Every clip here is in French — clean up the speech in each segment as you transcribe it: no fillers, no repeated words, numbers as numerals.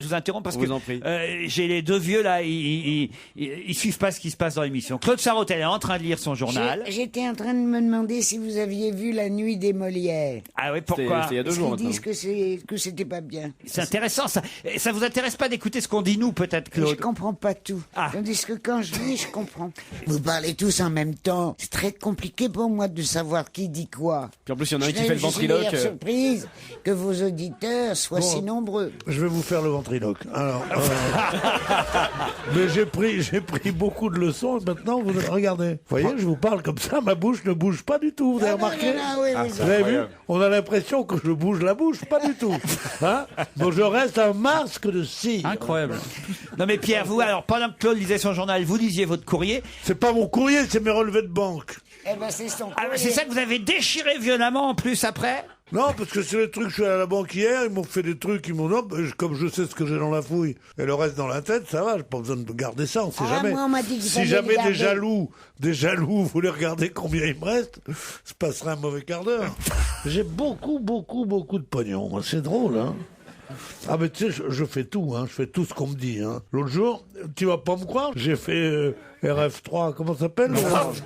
Je vous interromps parce Je vous en prie. que j'ai les deux vieux là, ils suivent pas ce qui se passe dans l'émission. Claude Charotel est en train de lire son journal. J'étais en train de me demander si vous aviez vu La Nuit des Molières. Ah oui, pourquoi? C'est il y a 2 Parce jours qu'ils maintenant. disent que c'était pas bien. C'est intéressant ça. Et ça vous intéresse pas d'écouter ce qu'on dit nous peut-être, Je Claude? comprends pas tout. Ah. Tandis que quand je lis, je comprends. Vous parlez tous en même temps. C'est très compliqué pour moi de savoir qui dit quoi. Puis en plus, il y en a un Je qui fait le suis ventriloque. d'ailleurs surprise que vos auditeurs soient si nombreux. Je vais vous faire le ventriloque. Alors, mais j'ai pris beaucoup de leçons et maintenant vous regardez. Vous voyez, je vous parle comme ça, ma bouche ne bouge pas du tout. Vous avez remarqué? Oui, Vous avez vu? On a l'impression que je bouge la bouche, pas du tout. Hein? Donc je reste un masque de cire. Incroyable. Non mais Pierre, vous alors pendant que Claude lisait son journal, vous lisiez votre courrier. C'est pas mon courrier, c'est mes relevés de banque. Eh ben, c'est son Ah, c'est ça que vous avez déchiré violemment en plus après? Non, parce que c'est les trucs, je suis allé à la banque hier, ils m'ont fait des trucs, ils m'ont dit, comme je sais ce que j'ai dans la fouille, et le reste dans la tête, ça va, j'ai pas besoin de garder ça, on sait Ah, jamais. moi, on m'a dit qu'il Si fallait jamais le des jaloux voulaient regarder combien il me reste, se passerait un mauvais quart d'heure. J'ai beaucoup de pognon, moi, c'est drôle, hein. Ah mais tu sais, je fais tout, hein, je fais tout ce qu'on me dit, hein. L'autre jour, tu vas pas me croire, j'ai fait RF3, comment ça s'appelle? France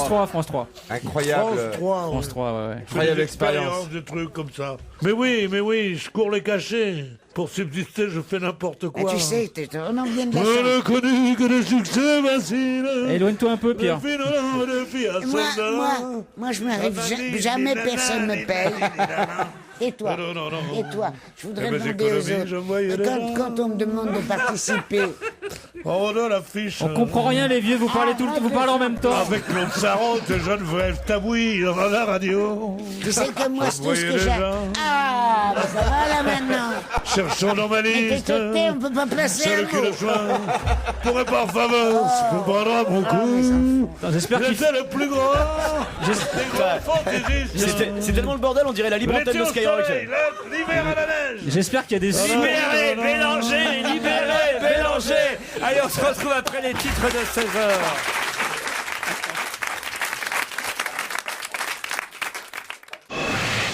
3, France 3. Incroyable. France 3, ouais. France 3, ouais. Je fais Incroyable des expérience. expériences, des trucs comme ça. Mais oui, je cours les cachets. Pour subsister, je fais n'importe Ah, quoi. tu sais, on en vient de la Je chanter. ne connu que le succès facile. Éloigne-toi un peu, Pierre. Moi, je m'arrive jamais personne me paye. Et toi? Non. Et toi? Je voudrais Eh ben, demander aux économies, je autres. voyais déjà. Quand on me demande de participer, Oh non, l'affiche. On comprend rien, les vieux, vous parlez en même temps. Avec Claude Sarraute, Geneviève Tabouis, dans la radio. tu sais que moi, c'est tout ce voyez que j'ai. déjà. Ah, bah ça va là maintenant. Cherchons dans ma Mais liste. t'es, on peut pas placer Celle un qui mot. le choix pourrait par faveur se prendra mon cou. J'espère qu'il J'étais le plus grand des grands fantaisistes. C'est tellement le bordel, on dirait la libre antenne de Skyrock. L'hiver à la neige. J'espère qu'il y a des Libérez, Bélanger, libérez, Bélanger. Allez, on se retrouve après les titres de 16h.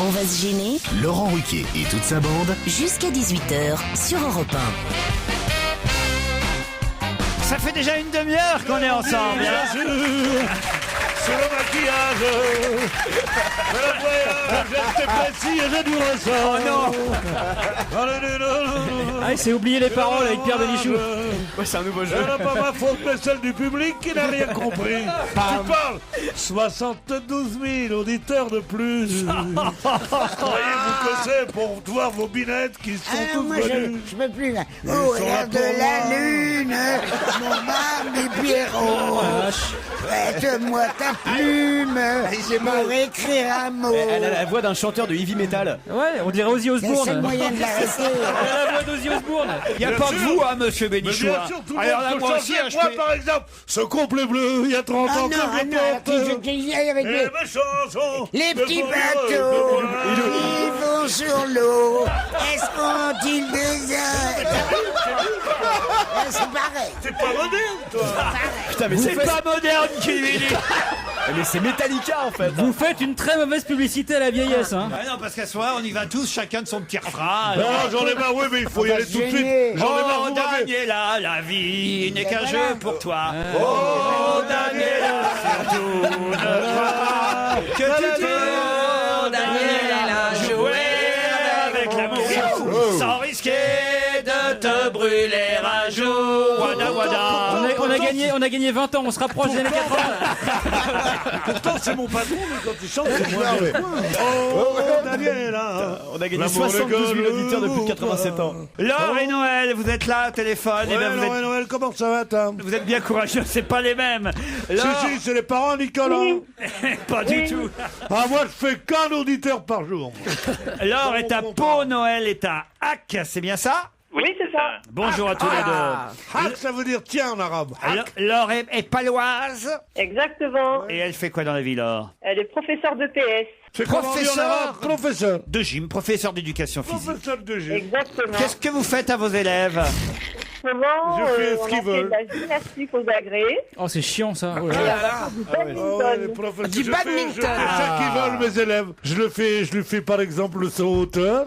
On va se gêner Laurent Ruquier et toute sa bande. jusqu'à 18h sur Europe 1. Ça fait déjà une demi-heure qu'on est ensemble. Bien hein. sûr, c'est le maquillage. C'est le voyage, j'étais précis et j'ai du ressort. Oh non. Ah, il s'est oublié les paroles avec Pierre Bénichou. Ouais, c'est un nouveau jeu. Ce n'est pas ma faute, mais celle du public qui n'a rien compris. Tu parles 72 000 auditeurs de plus. Croyez-vous que c'est pour voir vos binettes qui sont Ah, toutes moi, venues? je peux plus là. Ils Oh, sont là regarde pour la moi. lune, mon Mamie Pierrot. Prête-moi ta plume pour écrire un mot. Elle a la voix d'un chanteur de heavy metal. Ouais, on dirait Ozzy C'est le seul Osbourne. moyen de l'arrêter. Elle a la voix d'Ozzy Osbourne. Il n'y a Bien pas sûr. que vous, hein, monsieur Mais Bénichou. bien hein. sûr, tout le Alors monde là, peut moi aussi, changer. hein, je Moi, peux- par exemple, ce complet bleu, il y a 30 Ah ans non, que je ah le non, porte. tu viens avec Et les, mes chansons les de petits bonheur, bateaux de bonheur. qui vont sur l'eau. Est-ce qu'on ils désert? C'est pareil. C'est pas moderne, toi. Putain, mais C'est pas moderne qui lui dit. Mais c'est Metallica en fait. Vous faites une très mauvaise publicité à la vieillesse, hein. Ah non, parce qu'à ce moment on y va tous, chacun de son petit refrain. Non, j'en ai marre, oui, mais il faut y va aller se tout de suite. gêner. J'en ai marre, Oh vous m'avez- Daniela, la vie n'est qu'un voilà. jeu pour toi. Oh Daniela, surtout ne crois que tu peux, Daniela, jouer avec l'amour sans risquer de te brûler un jour. Wada wada. On a gagné 20 ans, on se rapproche des années 80. Pourtant, c'est mon patron, mais quand il chante, c'est moi. Oh, Daniela. On a gagné L'amour 72 000 rigole, auditeurs de plus de 87 ans. Laure et Noël, vous êtes là, téléphone. Eh Ouais, ben, Noël, comment ça va, Tam? vous êtes bien courageux, c'est pas les mêmes. Si, Laure, si, c'est les parents, Nicolas. pas du tout. Ah, moi, je fais qu'un auditeur par jour. Laure est à Pau, Noël est à Hack, c'est bien ça? Oui, c'est ça. Bonjour à tous les deux. Hak, ça veut dire tiens en arabe. Laure est paloise. Exactement. Et elle fait quoi dans la vie, Laure? Elle est professeure de PS. C'est comment on dit en Professeur. arabe? Professeur. De gym, professeur d'éducation physique. Professeur de gym. Exactement. Qu'est-ce que vous faites à vos élèves? ce moment, Je fais ce on qu'ils a fait veulent. de la gymnastique aux agrès. Oh, c'est chiant ça. Oh là Oh là. là là. Du Ah ouais, badminton. les profs, Du je badminton. fais ça qu'ils veulent, mes élèves. Je lui fais par exemple le saut en hauteur,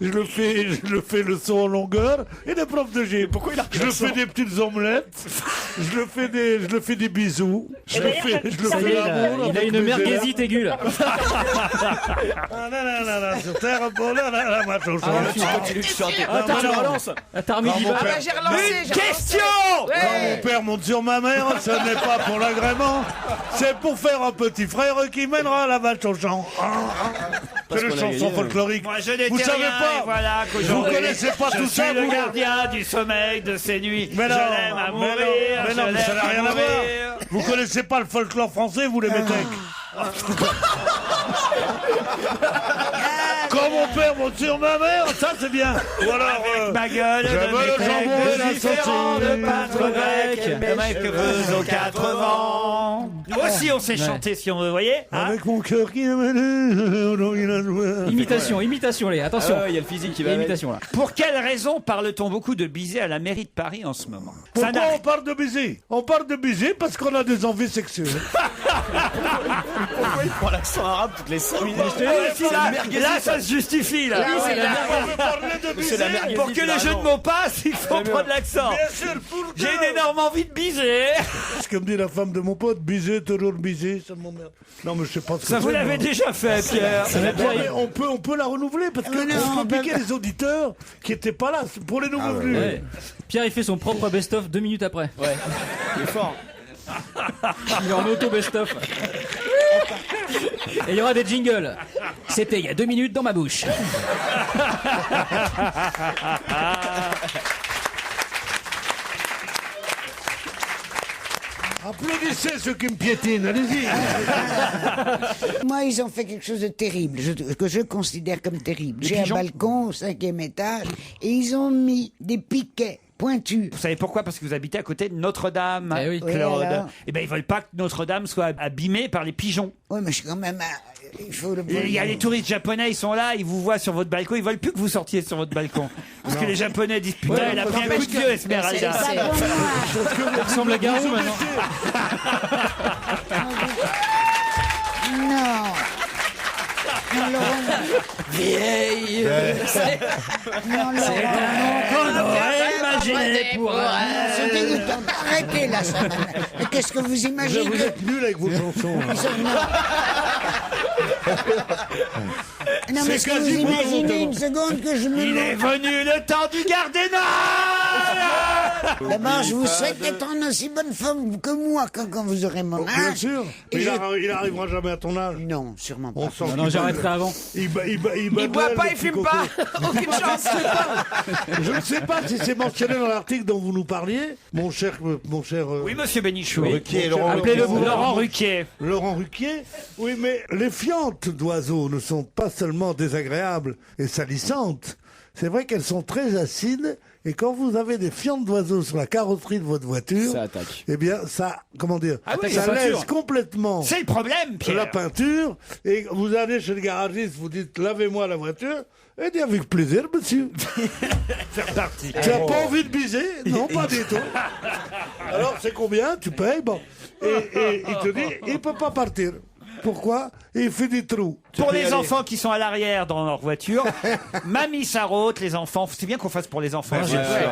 je le fais le saut en longueur, et les profs de gym. Pourquoi il a Je le fais des petites omelettes, je le fais des bisous, je le d'ailleurs, fais l'amour. Il a avec une mes élèves. merguezite aiguë là. Ah, non, sur terre, bon, là, moi, je Continue de chanter. Ah, Tu t'as- relances. T'as remis du mon bas. père. J'ai relancé. Question. Quand mon père monte sur ma mère, ce n'est pas pour l'agrément, c'est pour faire un petit frère qui mènera la vache au champ. C'est une qu'on a chanson gagné, folklorique. Moi, je n'étais Vous savez rien, pas. et voilà Vous qu'aujourd'hui, connaissez pas je tout suis ça, le vous. gardien du sommeil de ces nuits. Mais non, je l'aime à mourir. mais non, je mais ça l'aime n'a rien à voir. mourir. Vous connaissez pas le folklore français, vous les mettez. Quand mon père monte sur ma mère, ça c'est bien. Ou alors, Ma gueule j'aime de le jambon et la différent saucisse. de pâtre grec, le mec que vous aux 4 vents. Nous aussi, on sait chanter si on veut, vous voyez hein. Avec mon cœur qui est mené. Imitation, les. Attention. Il y a le physique qui va. Imitation là. Pour quelle raison parle-t-on beaucoup de baiser à la mairie de Paris en ce moment? Ça Pourquoi n'a- on parle de baiser? On parle de baiser parce qu'on a des envies sexuelles. Pourquoi il prend l'accent arabe toutes les 5 minutes? Là, ça se justifie, là. c'est la On veut parler de baiser. C'est la merguez. Pour que le jeu de mots passe, il faut prendre l'accent. Bien sûr, pour J'ai que- une énorme envie de biser. Ce que me dit la femme de mon pote, baiser, toujours baiser, ça m'emmerde. Non, mais je sais pas ce que Ça, vous c'est, l'avez moi. déjà fait, Pierre. Non, mais on peut la renouveler parce que non, on on peut peut piquer les auditeurs qui étaient pas là pour les nouveaux venus. Ouais. Pierre, il fait son propre best-of 2 minutes après. Ouais. Il est fort. Il est en auto best-of. Et il y aura des jingles. C'était il y a 2 minutes dans ma bouche. Applaudissez ceux qui me piétinent, allez-y. Moi, ils ont fait quelque chose de terrible, que je considère comme terrible. J'ai un balcon au 5e étage et ils ont mis des piquets pointus. Vous savez pourquoi? Parce que vous habitez à côté de Notre-Dame, Eh oui. Oui, Claude. alors Eh ben, ils veulent pas que Notre-Dame soit abîmée par les pigeons. Oui, mais je suis quand même. Il faut le. Il y a les touristes japonais, ils sont là, ils vous voient sur votre balcon, ils veulent plus que vous sortiez sur votre balcon. Parce que les japonais disent putain, elle a pris un coup de vieux, Esmeralda. C'est pas pour moi. Il ressemble à Garou maintenant. Non. Non, Laurent. Vieille. Non, Laurent. On aurait imaginé pour C'est dégoûtant. Arrêtez là, ça. Mais qu'est-ce que vous imaginez Vous que... êtes nuls avec vos chansons. hein. Non, mais est-ce que vous quasiment imaginez honteux. une seconde que je me Il est venu le temps du Gardénal. D'abord, je vous souhaite d'être en aussi bonne forme que moi quand vous aurez mon Bien âge. sûr. Et Mais je- il arrivera jamais à ton âge. Non, sûrement pas. On sent Non, j'arrêterai avant. Il boit pas, il fume pas. Aucune chance. Je ne sais pas si c'est mentionné dans l'article dont vous nous parliez, mon cher. Oui, monsieur Bénichou. Ruquier, Appelez-le Laurent Ruquier. Laurent Ruquier. Oui, mais les fientes d'oiseaux ne sont pas seulement désagréables et salissantes. C'est vrai qu'elles sont très acides. Et quand vous avez des fientes d'oiseaux sur la carrosserie de votre voiture, Ça attaque. eh bien, ça, comment dire, Ah oui, ça la laisse peinture. complètement C'est le problème, Pierre. la peinture. Et vous allez chez le garagiste, vous dites, lavez-moi la voiture. Et dit, avec plaisir, monsieur. C'est parti. Tu n'as pas envie de biser? Non, pas du tout. Alors, c'est combien? Tu payes, bon. Et il te dit, il peut pas partir. Pourquoi? Il fait des trous. Pour les enfants qui sont à l'arrière dans leur voiture, Mamie Sarraute, les enfants, c'est bien qu'on fasse pour les enfants.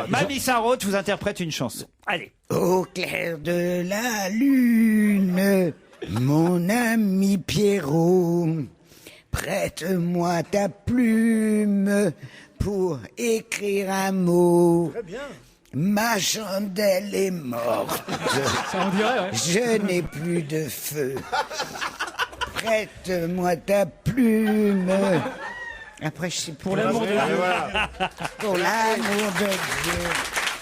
Mamie Sarraute vous interprète une chanson. Allez. Au clair de la lune, mon ami Pierrot, prête-moi ta plume pour écrire un mot. Très bien. Ma chandelle est morte, Ça on dirait, ouais. je n'ai plus de feu. Prête-moi ta plume. Après, je sais Pour l'amour de Dieu. Pour l'amour de Dieu.